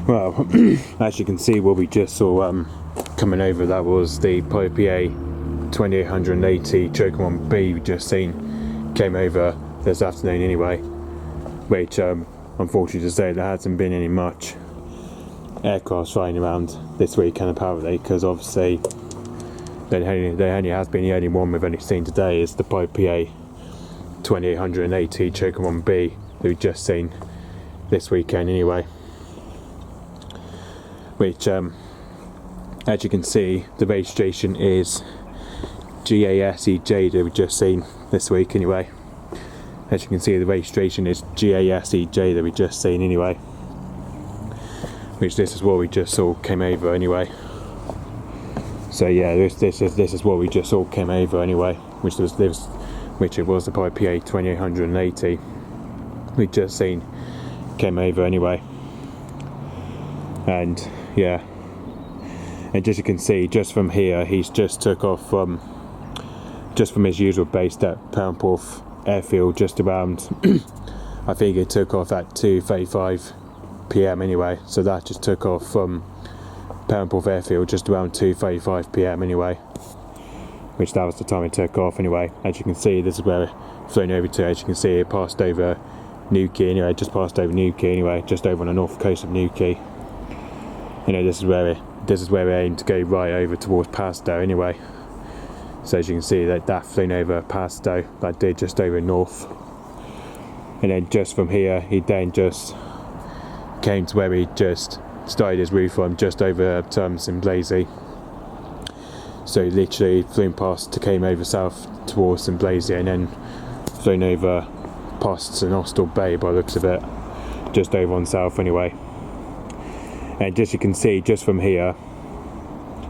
Well, as you can see, what we just saw coming over, that was the PA-28-180 Cherokee 1B we just seen, came over this afternoon anyway, which unfortunately to say there hasn't been any much aircraft flying around this weekend apparently, because obviously there only has been the only one we've only seen today is the PA-28-180 Cherokee 1B that we've just seen this weekend anyway. Which, as you can see, the registration is G-ASEJ that we've just seen this week anyway. As you can see, the registration is G-ASEJ that we've just seen anyway. Which this is what we just saw came over anyway. So yeah, this is what we just saw came over anyway, which it was the PA-28-180 we just seen came over anyway. And yeah, and as you can see, just from here, he's just took off from his usual base at Porth airfield, just around I think it took off at 2:35 p.m. anyway, so that just took off from Porth airfield just around 2:35 p.m. anyway, which that was the time it took off anyway. As you can see, this is where it flown over to. As you can see, it passed over Newquay anyway, just passed over Newquay anyway, just over on the north coast of Newquay. You know, this is where we aim to go, right over towards Pasto anyway. So as you can see, that flown over Pasto, that did just over north. And then just from here, he then just came to where he just started his route from, just over St Blaise. So he literally flew past, came over south towards St Blaise, and then flown over past St Austell Bay by the looks of it, just over on south anyway. And as you can see, just from here,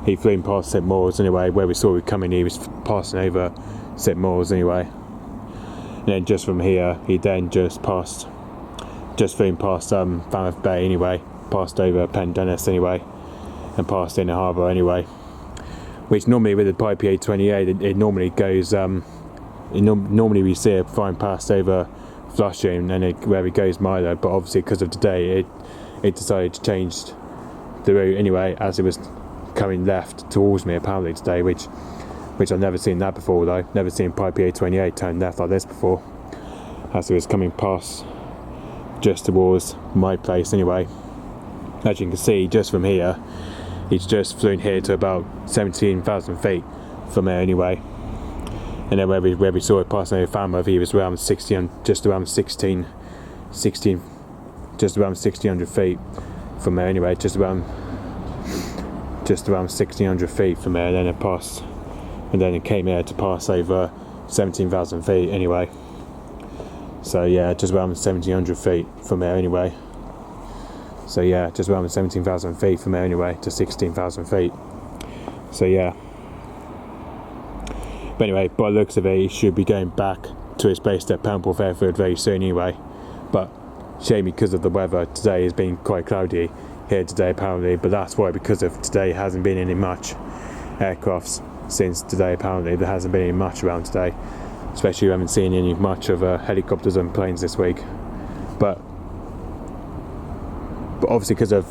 he flew past St Maurs anyway, where we saw him coming, he was passing over St Maurs anyway. And then just from here, he then just flew past Falmouth Bay anyway, passed over Pendennis anyway, and passed in the harbour anyway. Which normally with the PA-28, it normally goes, normally we see it flying past over Flushing and where it goes Milo, but obviously because of today, it decided to change the route anyway, as it was coming left towards me apparently today, which I've never seen that before though. Never seen PA-28 turn left like this before, as it was coming past just towards my place anyway. As you can see, just from here, he's just flown here to about 17,000 feet from there anyway. And then where we saw it passing over Falmouth, he was around 1,600 feet from there anyway, just around 1,600 feet from there, and then it passed, and then it came here to pass over 17,000 feet anyway. So yeah, just around 1,700 feet from there anyway. So yeah, just around 17,000 feet from there anyway to 16,000 feet. So yeah. But anyway, by the looks of it, he should be going back to his base at Porth airfield very soon anyway. But shame because of the weather today has been quite cloudy here today apparently, but that's why, because of today hasn't been any much aircrafts since today apparently. There hasn't been any much around today, especially we haven't seen any much of helicopters and planes this week. But obviously because of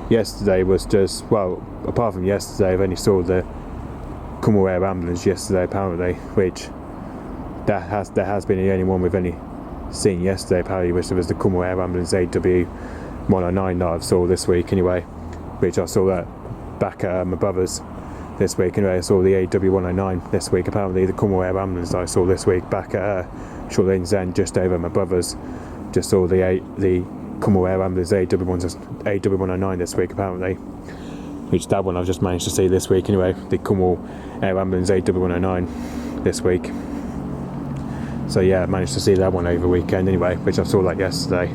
yesterday was just, well, apart from yesterday, I've only saw the Cornwall Air Ambulance yesterday apparently, which there has been the only one we've only seen yesterday apparently, which was the Cornwall Air Ambulance AW109 that I saw this week anyway, which I saw that back at my brother's this week anyway. I saw the AW109 this week apparently, the Cornwall Air Ambulance I saw this week back at Short Lanes End, just over my brother's. Just saw the Cornwall Air Ambulance AW109 this week apparently, which that one I've just managed to see this week anyway, the Cornwall Air Ambulance AW109 this week. So yeah, I managed to see that one over the weekend anyway, which I saw that yesterday.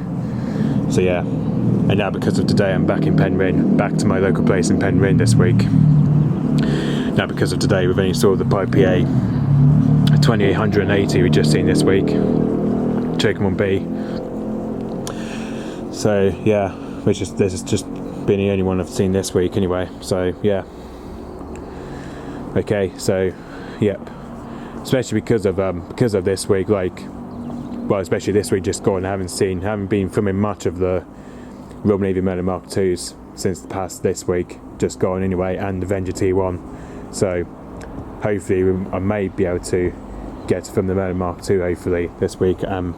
So yeah, and now because of today I'm back in Penryn, back to my local place in Penryn this week. Now because of today we've only saw the PA-28-180 we just seen this week, Cherokee 1B. So yeah, this has just been the only one I've seen this week anyway. So yeah. Okay, so yep. Especially because of this week, like well, especially this week just gone, haven't been filming much of the Royal Navy Merlin Mark IIs since the past this week, just gone anyway, and the Avenger T1. So hopefully I may be able to get to film the Merlin Mark II hopefully this week, and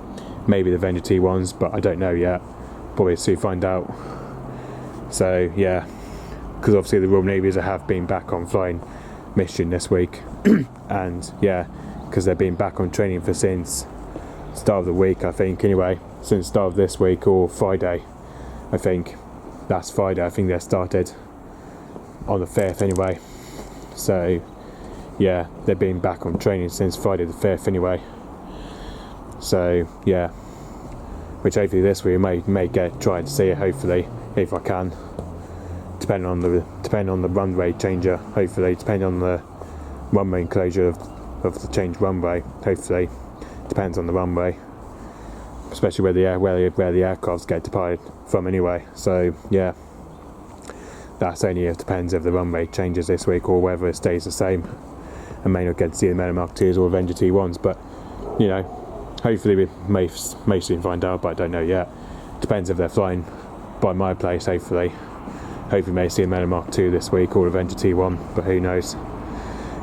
maybe the Avenger T1s, but I don't know yet. Probably soon find out. So yeah, because obviously the Royal Navies have been back on flying mission this week, and yeah, because they've been back on training for since start of the week, I think, anyway, since start of this week, or Friday, I think. That's Friday, I think they started on the 5th anyway. So yeah, they've been back on training since Friday the 5th anyway. So yeah, which hopefully this week may try to see it, hopefully, if I can, depending on the runway changer, hopefully, depending on the runway enclosure of the changed runway, hopefully. Depends on the runway, especially where the aircrafts get departed from anyway. So yeah, that's only it depends if the runway changes this week or whether it stays the same. I may not get to see the Merlin Mark IIs or Avenger T1s, but you know, hopefully we may soon find out, but I don't know yet. Depends if they're flying by my place, hopefully may see a Merlin Mark II this week or Avenger T1, but who knows.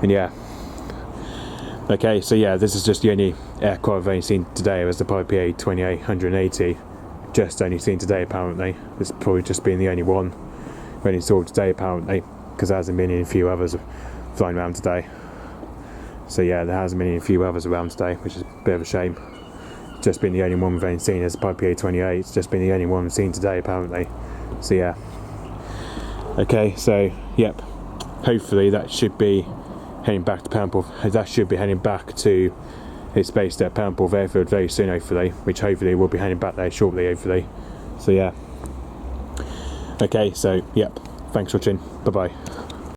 And yeah, okay, so yeah, this is just the only aircraft I've only seen today. It was the PA-28-180, just only seen today apparently. It's probably just been the only one I've only saw today apparently, because there hasn't been any few others flying around today. So yeah, there hasn't been any few others around today, which is a bit of a shame. It's just been the only one we've only seen as the PA-28. It's just been the only one we've seen today apparently. So yeah. Okay, so yep, hopefully that should be heading back to Poundporth. That should be heading back to its base at Poundporth Airfield very soon, hopefully, which hopefully we'll be heading back there shortly, hopefully. So yeah. Okay, so yep, thanks for watching. Bye bye.